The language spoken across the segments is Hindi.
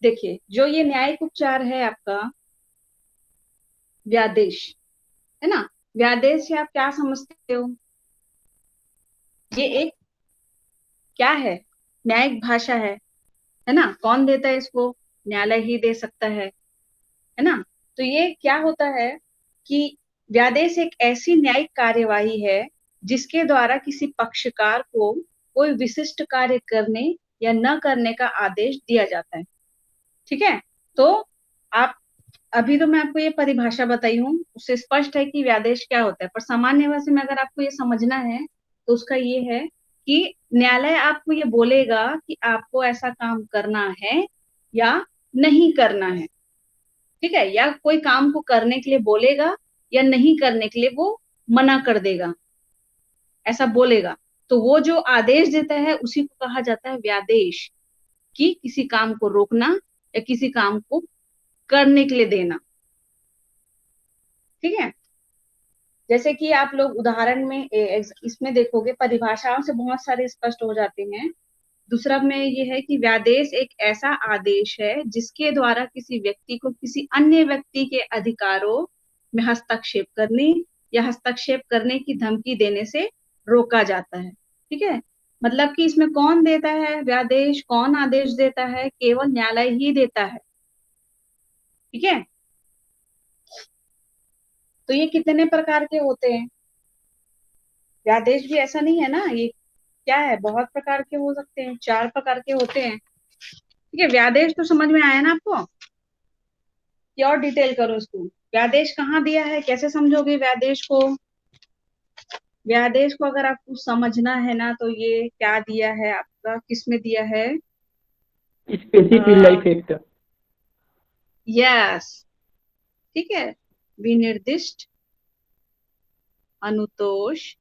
देखिए, जो ये न्यायिक उपचार है आपका व्यादेश, है ना। व्यादेश से आप क्या समझते हो? ये एक क्या है? न्यायिक भाषा है ना। कौन देता है इसको? न्यायालय ही दे सकता है ना। तो ये क्या होता है कि व्यादेश एक ऐसी न्यायिक कार्यवाही है जिसके द्वारा किसी पक्षकार को कोई विशिष्ट कार्य करने या न करने का आदेश दिया जाता है। ठीक है। तो आप, अभी तो मैं आपको ये परिभाषा बताई हूँ, उससे स्पष्ट है कि व्यादेश क्या होता है, पर सामान्य भाषा में अगर आपको ये समझना है तो उसका ये है कि न्यायालय आपको ये बोलेगा कि आपको ऐसा काम करना है या नहीं करना है। ठीक है। या कोई काम को करने के लिए बोलेगा या नहीं करने के लिए वो मना कर देगा, ऐसा बोलेगा। तो वो जो आदेश देता है उसी को कहा जाता है व्यादेश, कि किसी काम को रोकना या किसी काम को करने के लिए देना। ठीक है। जैसे कि आप लोग उदाहरण में इसमें देखोगे, परिभाषाओं से बहुत सारे स्पष्ट हो जाते हैं। दूसरा में ये है कि व्यादेश एक ऐसा आदेश है जिसके द्वारा किसी व्यक्ति को किसी अन्य व्यक्ति के अधिकारों में हस्तक्षेप करने या हस्तक्षेप करने की धमकी देने से रोका जाता है। ठीक है। मतलब कि इसमें कौन देता है व्यादेश, कौन आदेश देता है? केवल न्यायालय ही देता है। ठीक है। तो ये कितने प्रकार के होते हैं? व्यादेश भी ऐसा नहीं है ना, ये क्या है, बहुत प्रकार के हो सकते हैं, 4 प्रकार के होते हैं। ठीक है। व्यादेश तो समझ में आया ना आपको? कि और डिटेल करो इसको। व्यादेश कहाँ दिया है, कैसे समझोगे व्यादेश को? व्यादेश को अगर आपको समझना है ना, तो ये क्या दिया है आपका, किसमें दिया है? Specific life act. यस। ठीक है। विनिर्दिष्ट अनुतोष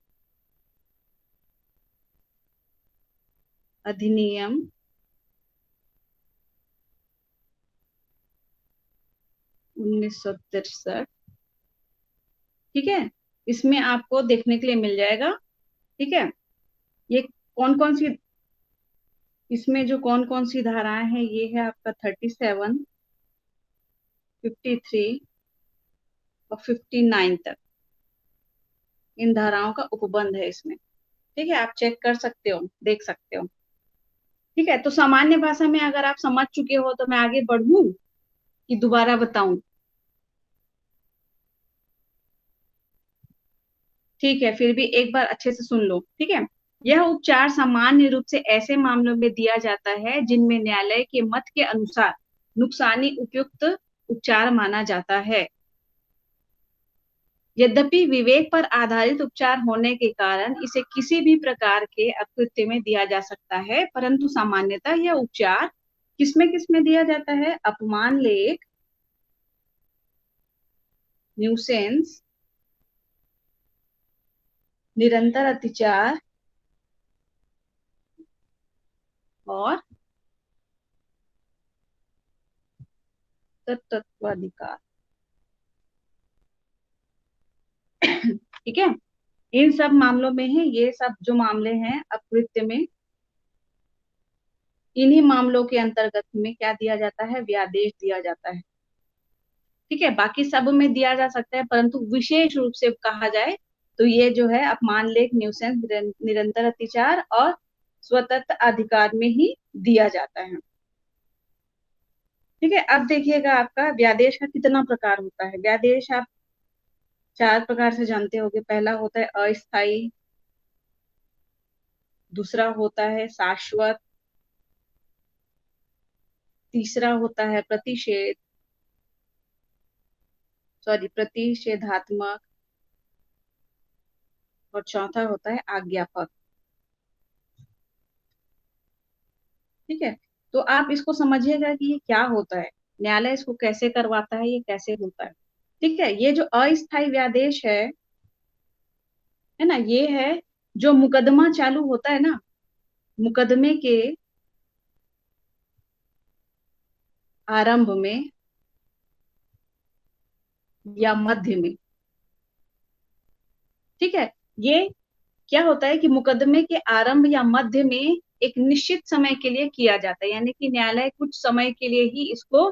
अधिनियम 1963। ठीक है। इसमें आपको देखने के लिए मिल जाएगा। ठीक है। ये कौन कौन सी, इसमें जो कौन कौन सी धाराएं हैं, ये है आपका 37, 53 और 59 तक। इन धाराओं का उपबंध है इसमें। ठीक है। आप चेक कर सकते हो, देख सकते हो। ठीक है। तो सामान्य भाषा में अगर आप समझ चुके हो तो मैं आगे बढ़ूं कि दोबारा बताऊं? ठीक है, फिर भी एक बार अच्छे से सुन लो। ठीक है। यह उपचार सामान्य रूप से ऐसे मामलों में दिया जाता है जिनमें न्यायालय के मत के अनुसार नुकसानी उपयुक्त उपचार माना जाता है। यद्यपि विवेक पर आधारित उपचार होने के कारण इसे किसी भी प्रकार के अकृत्य में दिया जा सकता है, परंतु सामान्यतः यह उपचार किसमें दिया जाता है? अपमान लेख, न्यूसेंस, निरंतर अत्याचार और तत्वाधिकार। ठीक है। इन सब मामलों में है, ये सब जो मामले हैं अकृत्य में, इन्हीं मामलों के अंतर्गत में क्या दिया जाता है? व्यादेश दिया जाता है। ठीक है। बाकी सब में दिया जा सकता है, परंतु विशेष रूप से कहा जाए तो ये जो है अपमान लेख, न्यूसेंस, निरंतर अत्याचार और स्वतंत्र अधिकार में ही दिया जाता है। ठीक है। अब देखिएगा आपका व्यादेश का कितना प्रकार होता है। व्यादेश आप 4 प्रकार से जानते होंगे। पहला होता है अस्थाई, दूसरा होता है शाश्वत, तीसरा होता है प्रतिषेधात्मक, और चौथा होता है आज्ञापक। ठीक है। तो आप इसको समझिएगा कि ये क्या होता है, न्यायालय इसको कैसे करवाता है, ये कैसे होता है। ठीक है। ये जो अस्थायी व्यादेश है ना, ये है जो मुकदमा चालू होता है ना, मुकदमे के आरंभ में या मध्य में। ठीक है। ये क्या होता है कि मुकदमे के आरंभ या मध्य में एक निश्चित समय के लिए किया जाता है, यानी कि न्यायालय कुछ समय के लिए ही इसको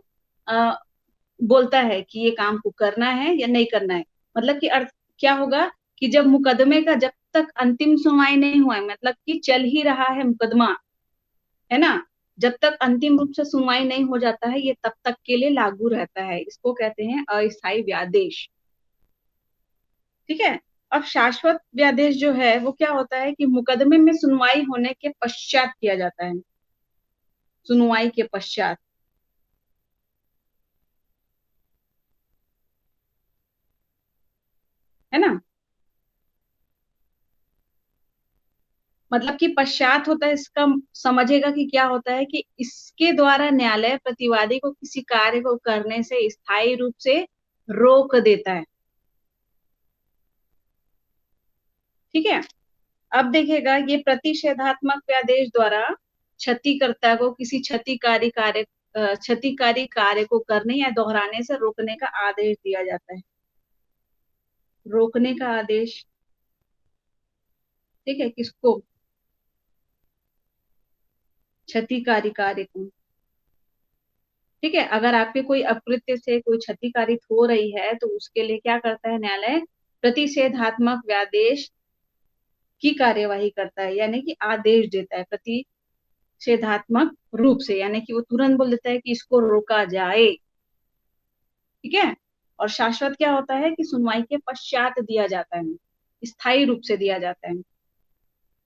बोलता है कि ये काम को करना है या नहीं करना है। मतलब कि अर्थ क्या होगा कि जब मुकदमे का जब तक अंतिम सुनवाई नहीं हुआ है, मतलब कि चल ही रहा है मुकदमा, है ना, जब तक अंतिम रूप से सुनवाई नहीं हो जाता है, ये तब तक के लिए लागू रहता है। इसको कहते हैं अस्थायी व्यादेश। ठीक है। अब शाश्वत व्यादेश जो है वो क्या होता है कि मुकदमे में सुनवाई होने के पश्चात किया जाता है, सुनवाई के पश्चात, है ना। मतलब कि पश्चात होता है, इसका समझेगा कि क्या होता है कि इसके द्वारा न्यायालय प्रतिवादी को किसी कार्य को करने से स्थायी रूप से रोक देता है। ठीक है। अब देखिएगा, ये प्रतिषेधात्मक व्यादेश द्वारा क्षतिकर्ता को किसी क्षतिकारी कार्य को करने या दोहराने से रोकने का आदेश दिया जाता है, रोकने का आदेश। ठीक है, किसको? क्षतिकारी कार्य को। ठीक है, अगर आपके कोई अकृत्य से कोई क्षति कारित हो रही है तो उसके लिए क्या करता है न्यायालय? प्रतिषेधात्मक व्यादेश की कार्यवाही करता है, यानी कि आदेश देता है प्रतिषेधात्मक रूप से, यानी कि वो तुरंत बोल देता है कि इसको रोका जाए। ठीक है। और शाश्वत क्या होता है कि सुनवाई के पश्चात दिया जाता है, स्थायी रूप से दिया जाता है।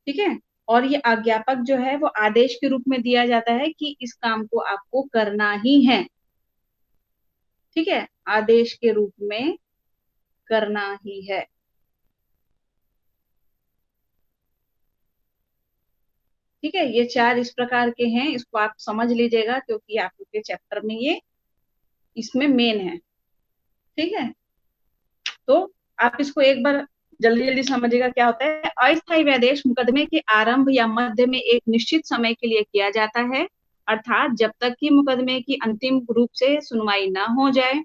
ठीक है। और ये आज्ञापक जो है वो आदेश के रूप में दिया जाता है कि इस काम को आपको करना ही है। ठीक है, आदेश के रूप में करना ही है। ठीक है, ये चार इस प्रकार के हैं, इसको आप समझ लीजिएगा क्योंकि आपके चैप्टर में ये इसमें मेन है। ठीक है, तो आप इसको एक बार जल्दी जल्दी समझिएगा क्या होता है। अस्थायी व्यादेश मुकदमे के आरंभ या मध्य में एक निश्चित समय के लिए किया जाता है, अर्थात जब तक कि मुकदमे की अंतिम रूप से सुनवाई न हो जाए।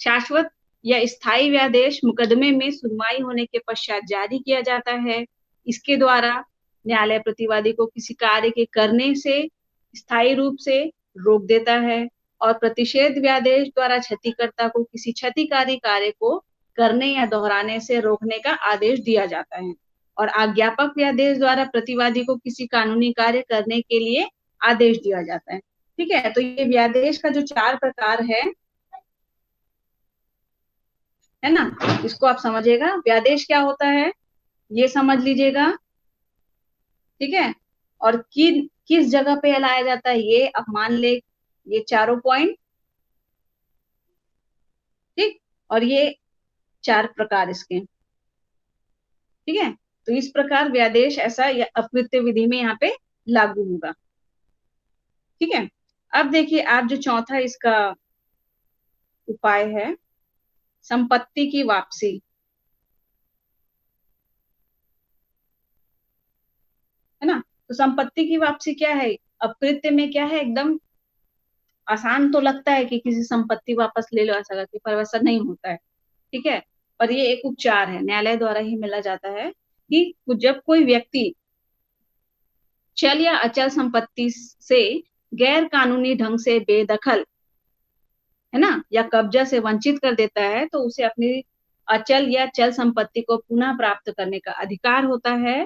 शाश्वत या स्थायी व्यादेश मुकदमे में सुनवाई होने के पश्चात जारी किया जाता है। इसके द्वारा न्यायालय प्रतिवादी को किसी कार्य के करने से स्थायी रूप से रोक देता है, और प्रतिषेध व्यादेश द्वारा क्षतिकर्ता को किसी क्षतिकारी कार्य को करने या दोहराने से रोकने का आदेश दिया जाता है। और आज्ञापक व्यादेश द्वारा प्रतिवादी को किसी कानूनी कार्य करने के लिए आदेश दिया जाता है। ठीक है, तो ये व्यादेश का जो चार प्रकार है ना, इसको आप समझिएगा। व्यादेश क्या होता है ये समझ लीजिएगा। ठीक है, और किस जगह पे लाया जाता है ये अब मान ले, ये चारों पॉइंट। ठीक, और ये चार प्रकार इसके। ठीक है, तो इस प्रकार व्यादेश ऐसा या अपकृत्य विधि में यहाँ पे लागू होगा। ठीक है, अब देखिए आप जो चौथा इसका उपाय है, संपत्ति की वापसी। है ना, तो संपत्ति की वापसी क्या है? अपकृत्य में क्या है, एकदम आसान तो लगता है कि किसी संपत्ति वापस ले लो ऐसा करके, पर वैसा नहीं होता है। ठीक है, और ये एक उपचार है, न्यायालय द्वारा ही मिला जाता है कि जब कोई व्यक्ति चल या अचल संपत्ति से गैर कानूनी ढंग से बेदखल, है ना, या कब्जा से वंचित कर देता है, तो उसे अपनी अचल या चल संपत्ति को पुनः प्राप्त करने का अधिकार होता है।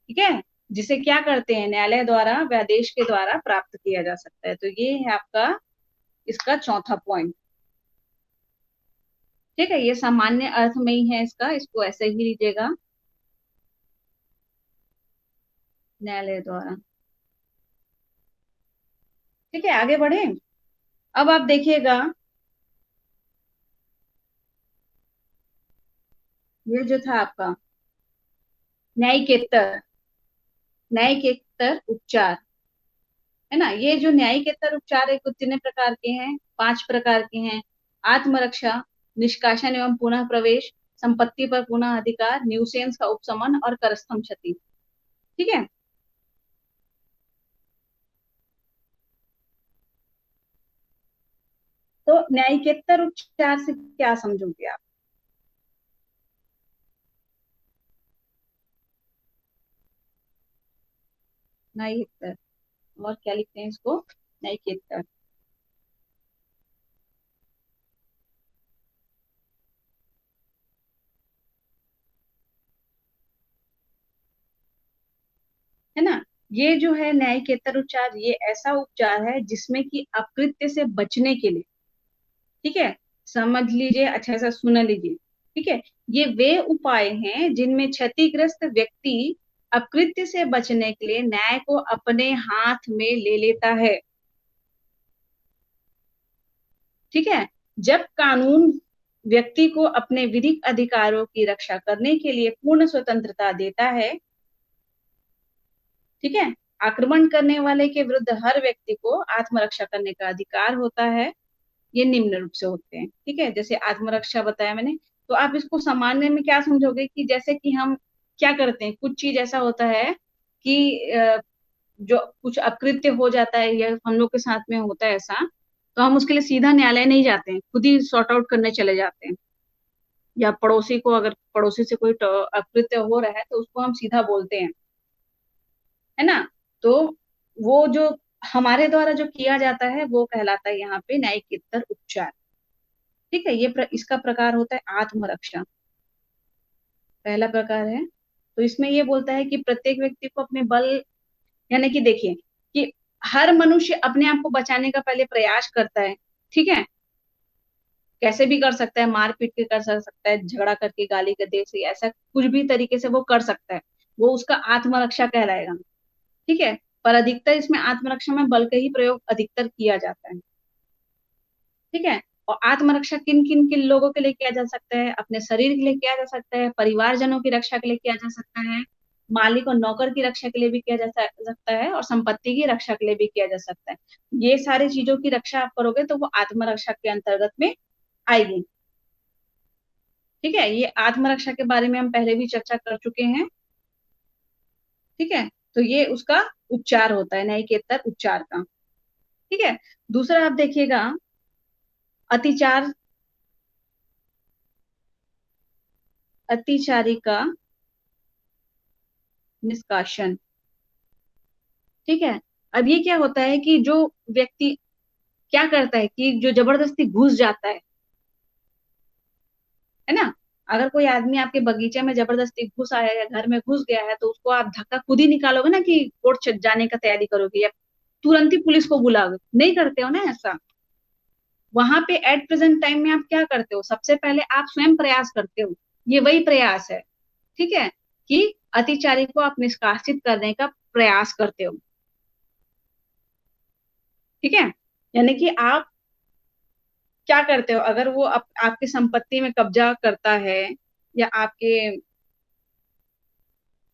ठीक है, जिसे क्या करते हैं न्यायालय द्वारा व्यादेश के द्वारा प्राप्त किया जा सकता है। तो ये है आपका इसका चौथा पॉइंट। ठीक है, ये सामान्य अर्थ में ही है इसका, इसको ऐसे ही लीजिएगा, न्यायालय द्वारा। ठीक है, आगे बढ़े। अब आप देखिएगा, ये जो था आपका न्यायिकेतर, न्यायिकेतर उपचार, है ना, ये जो न्यायिकेतर उपचार है कुछ कितने प्रकार के हैं? 5 प्रकार के हैं। आत्मरक्षा, निष्कासन एवं पुनः प्रवेश, संपत्ति पर पुनः अधिकार, न्यूसेंस का उपशमन और करस्थम क्षति। ठीक है, तो न्यायिकेतर उपचार से क्या समझोगे आप? न्यायितर, और क्या लिखते हैं इसको, न्यायिकेतर। है ना। ये जो है न्यायिकेतर उपचार, ये ऐसा उपचार है जिसमें कि अकृत्य से बचने के लिए, ठीक है, समझ लीजिए, अच्छा सा सुन लीजिए, ठीक है, ये वे उपाय हैं जिनमें क्षतिग्रस्त व्यक्ति अकृत्य से बचने के लिए न्याय को अपने हाथ में ले लेता है। ठीक है। जब कानून व्यक्ति को अपने विधिक अधिकारों की रक्षा करने के लिए पूर्ण स्वतंत्रता देता है, ठीक है, आक्रमण करने वाले के विरुद्ध हर व्यक्ति को आत्मरक्षा करने का अधिकार होता है। ये निम्न रूप से होते हैं, ठीक है, जैसे आत्मरक्षा बताया मैंने। तो आप इसको सामान्य में क्या समझोगे कि जैसे कि हम क्या करते हैं, कुछ चीज ऐसा होता है कि जो कुछ अकृत्य हो जाता है या हम लोग के साथ में होता है ऐसा, तो हम उसके लिए सीधा न्यायालय नहीं जाते हैं, खुद ही सॉर्ट आउट करने चले जाते हैं। या पड़ोसी को, अगर पड़ोसी से कोई अकृत्य हो रहा है तो उसको हम सीधा बोलते हैं, है ना। तो वो जो हमारे द्वारा जो किया जाता है वो कहलाता है यहाँ पे न्यायिक उपचार। ठीक है, इसका प्रकार होता है आत्मरक्षा, पहला प्रकार है। तो इसमें ये बोलता है कि प्रत्येक व्यक्ति को अपने बल, यानी कि देखिए कि हर मनुष्य अपने आप को बचाने का पहले प्रयास करता है, ठीक है, कैसे भी कर सकता है, मार पीट के कर सकता है, झगड़ा करके, गाली गद्दे से, ऐसा कुछ भी तरीके से वो कर सकता है, वो उसका आत्मरक्षा कहलाएगा। ठीक है, पर अधिकतर इसमें आत्मरक्षा में बल का ही प्रयोग अधिकतर किया जाता है। ठीक है, और आत्मरक्षा किन किन किन लोगों के लिए किया जा सकता है, अपने शरीर के लिए किया जा सकता है, परिवारजनों की रक्षा के लिए किया जा सकता है, मालिक और नौकर की रक्षा के लिए भी किया जा सकता है, और संपत्ति की रक्षा के लिए भी किया जा सकता है। ये सारी चीजों की रक्षा आप करोगे तो वो आत्मरक्षा के अंतर्गत में आएगी। ठीक है, ये आत्मरक्षा के बारे में हम पहले भी चर्चा कर चुके हैं। ठीक है, तो ये उसका उपचार होता है, न्यायिकेतर उपचार का। ठीक है, दूसरा आप देखिएगा अतिचार, अतिचारी का निष्कासन। ठीक है, अब ये क्या होता है कि जो व्यक्ति क्या करता है कि जो जबरदस्ती घुस जाता है ना, अगर कोई आदमी आपके बगीचे में जबरदस्ती घुस आया या घर में घुस गया है तो उसको आप धक्का खुद ही निकालोगे ना कि कोर्ट जाने का तैयारी करोगे, या तुरंत ही पुलिस को बुलाओगे, नहीं करते हो ना ऐसा। वहां पे एट प्रेजेंट टाइम में आप क्या करते हो, सबसे पहले आप स्वयं प्रयास करते हो, ये वही प्रयास है। ठीक है, कि अतिचारी को आप निष्कासित करने का प्रयास करते हो। ठीक है, यानी कि आप क्या करते हो, अगर वो आपकी संपत्ति में कब्जा करता है या आपके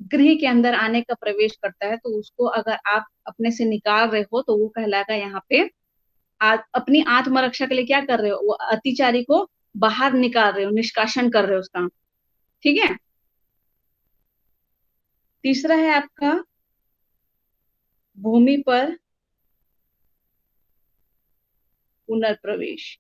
गृह के अंदर आने का प्रवेश करता है, तो उसको अगर आप अपने से निकाल रहे हो तो वो कहलाएगा यहाँ पे अपनी आत्मरक्षा के लिए क्या कर रहे हो, वो अतिचारी को बाहर निकाल रहे हो, निष्कासन कर रहे हो उसका। ठीक है, तीसरा है आपका भूमि पर पुनर्प्रवेश।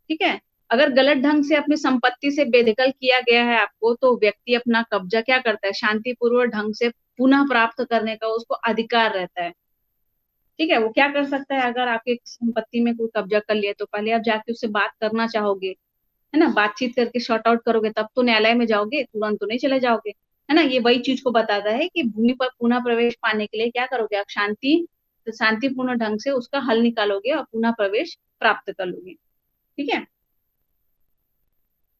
ठीक है, अगर गलत ढंग से अपनी संपत्ति से बेदखल किया गया है आपको, तो व्यक्ति अपना कब्जा क्या करता है, शांतिपूर्वक ढंग से पुनः प्राप्त करने का उसको अधिकार रहता है। ठीक है, वो क्या कर सकता है, अगर आपके संपत्ति में कोई कब्जा कर लिया तो पहले आप जाके उससे बात करना चाहोगे, है ना, बातचीत करके शॉर्ट आउट करोगे, तब तो न्यायालय में जाओगे, तुरंत तो नहीं चले जाओगे, है ना। ये वही चीज को बताता है कि भूमि पर पुनः प्रवेश पाने के लिए क्या करोगे, आप शांतिपूर्ण ढंग से उसका हल निकालोगे और पुनः प्रवेश प्राप्त कर लोगे। ठीक है,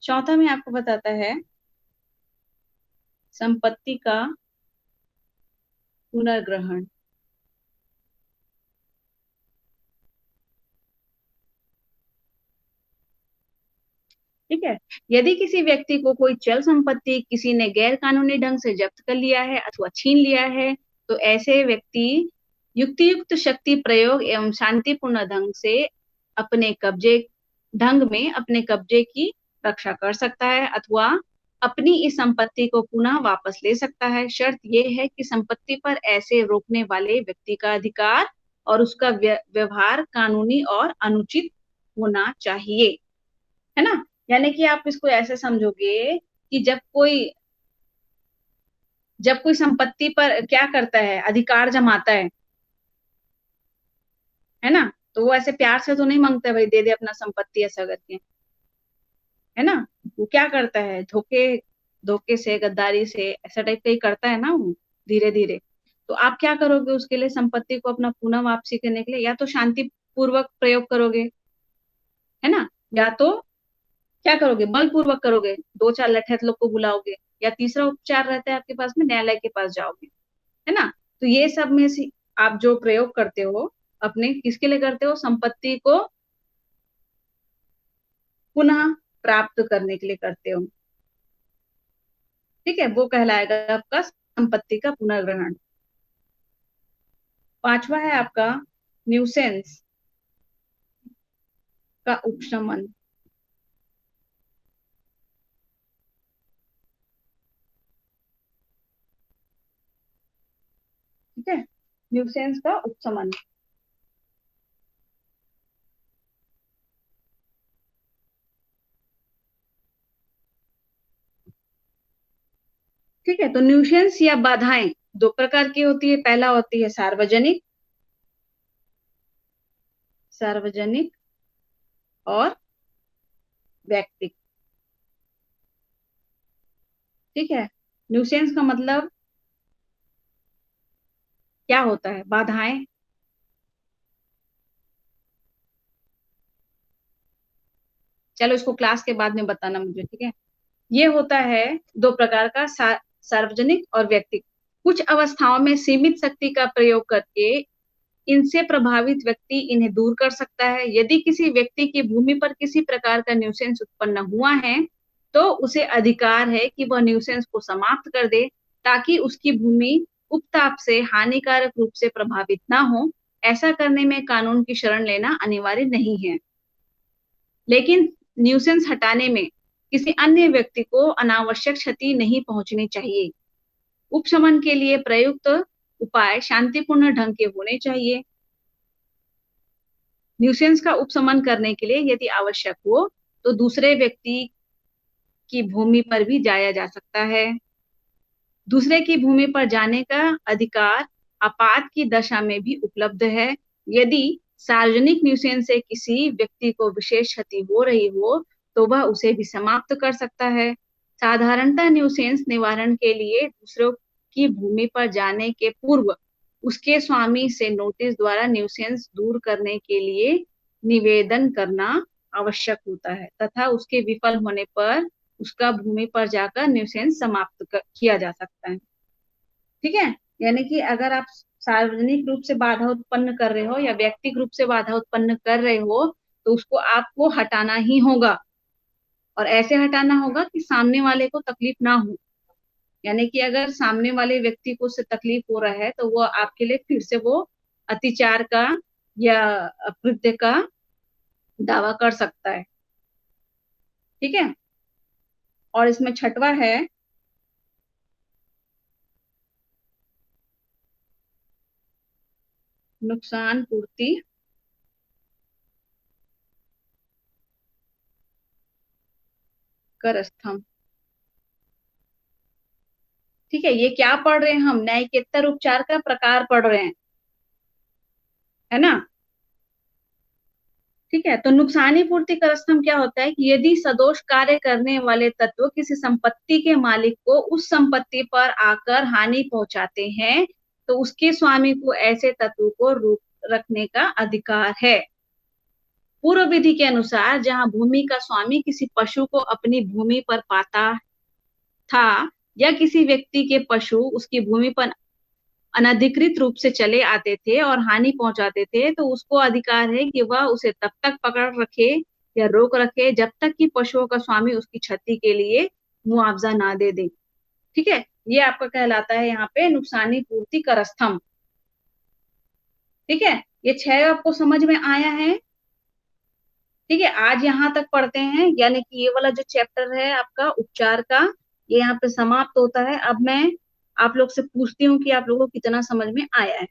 चौथा में आपको बताता है संपत्ति का पुनर्ग्रहण। ठीक है, यदि किसी व्यक्ति को कोई चल संपत्ति किसी ने गैर कानूनी ढंग से जब्त कर लिया है अथवा छीन लिया है, तो ऐसे व्यक्ति युक्तियुक्त शक्ति प्रयोग एवं शांतिपूर्ण ढंग से अपने कब्जे अपने कब्जे की रक्षा कर सकता है अथवा अपनी इस संपत्ति को पुनः वापस ले सकता है। शर्त यह है कि संपत्ति पर ऐसे रोकने वाले व्यक्ति का अधिकार और उसका व्यवहार कानूनी और अनुचित होना चाहिए, है ना। यानी कि आप इसको ऐसे समझोगे कि जब कोई जब कोई संपत्ति पर क्या करता है, अधिकार जमाता है ना, तो वो ऐसे प्यार से तो नहीं मांगता है, भाई दे दे अपना संपत्ति ऐसा करके, है ना। वो क्या करता है, धोखे धोखे से, गद्दारी से, ऐसा टाइप का ही करता है ना वो, धीरे धीरे। तो आप क्या करोगे उसके लिए, संपत्ति को अपना पुनः वापसी करने के लिए, या तो शांति पूर्वक प्रयोग करोगे, है ना, या तो क्या करोगे, बलपूर्वक करोगे, दो चार लठैत लोग को बुलाओगे, या तीसरा उपचार रहता है आपके पास में, न्यायालय के पास जाओगे, है ना। तो ये सब में से आप जो प्रयोग करते हो अपने, किसके लिए करते हो, संपत्ति को पुनः प्राप्त करने के लिए करते हो, ठीक है, वो कहलाएगा आपका संपत्ति का पुनर्ग्रहण। पांचवा है आपका न्यूसेंस का उपशमन। ठीक है, न्यूसेंस का उपशमन। ठीक है, तो न्यूसेंस या बाधाएं दो प्रकार की होती है। पहला होती है सार्वजनिक, सार्वजनिक और व्यक्तिगत। ठीक है, न्यूसेंस का मतलब क्या होता है, बाधाएं। चलो इसको क्लास के बाद में बताना मुझे, ठीक है। ये होता है दो प्रकार का, सार्वजनिक और व्यक्तिगत। कुछ अवस्थाओं में सीमित शक्ति का प्रयोग करके इनसे प्रभावित व्यक्ति इन्हें दूर कर सकता है। यदि किसी व्यक्ति की भूमि पर किसी प्रकार का न्यूसेंस उत्पन्न हुआ है तो उसे अधिकार है कि वह न्यूसेंस को समाप्त कर दे, ताकि उसकी भूमि उपताप से हानिकारक रूप से प्रभावित ना हो। ऐसा करने में कानून की शरण लेना अनिवार्य नहीं है, लेकिन न्यूसेंस हटाने में किसी अन्य व्यक्ति को अनावश्यक क्षति नहीं पहुंचनी चाहिए। उपशमन के लिए प्रयुक्त उपाय शांतिपूर्ण ढंग के होने चाहिए। न्यूसेंस का उपशमन करने के लिए यदि आवश्यक हो तो दूसरे व्यक्ति की भूमि पर भी जाया जा सकता है। दूसरे की भूमि पर जाने का अधिकार आपात की दशा में भी उपलब्ध है। यदि सार्वजनिक न्यूसेंस से किसी व्यक्ति को विशेष क्षति हो रही हो तो वह उसे भी समाप्त कर सकता है। साधारणतः न्यूसेंस निवारण के लिए दूसरों की भूमि पर जाने के पूर्व उसके स्वामी से नोटिस द्वारा न्यूसेंस दूर करने के लिए निवेदन करना आवश्यक होता है, तथा उसके विफल होने पर उसका भूमि पर जाकर न्यूसेंस समाप्त किया जा सकता है। ठीक है, यानी कि अगर आप सार्वजनिक रूप से बाधा उत्पन्न कर रहे हो या व्यक्तिगत रूप से बाधा उत्पन्न कर रहे हो तो उसको आपको हटाना ही होगा, और ऐसे हटाना होगा कि सामने वाले को तकलीफ ना हो। यानी कि अगर सामने वाले व्यक्ति को उससे तकलीफ हो रहा है तो वो आपके लिए फिर से वो अतिचार का या अकृत्य का दावा कर सकता है। ठीक है, और इसमें छठवा है नुकसान पूर्ति कर स्तंभ। ठीक है, ये क्या पढ़ रहे हैं हम, न्यायिकेतर उपचार का प्रकार पढ़ रहे हैं, है ना। ठीक है, तो नुकसानी पूर्ति कर स्तंभ क्या होता है कि यदि सदोष कार्य करने वाले तत्व किसी संपत्ति के मालिक को उस संपत्ति पर आकर हानि पहुंचाते हैं तो उसके स्वामी को ऐसे तत्व को रोक रखने का अधिकार है। पूर्व विधि के अनुसार जहां भूमि का स्वामी किसी पशु को अपनी भूमि पर पाता था या किसी व्यक्ति के पशु उसकी भूमि पर अनधिकृत रूप से चले आते थे और हानि पहुंचाते थे तो उसको अधिकार है कि वह उसे तब तक पकड़ रखे या रोक रखे जब तक कि पशुओं का स्वामी उसकी क्षति के लिए मुआवजा ना दे दे। ठीक है, ये आपका कहलाता है यहाँ पे नुकसानी पूर्ति कर स्तंभ। ठीक है, ये 6 आपको समझ में आया है। ठीक है, आज यहाँ तक पढ़ते हैं, यानी कि ये वाला जो चैप्टर है आपका उपचार का, ये यहाँ पे समाप्त होता है। अब मैं आप लोग से पूछती हूँ कि आप लोगों को कितना समझ में आया है।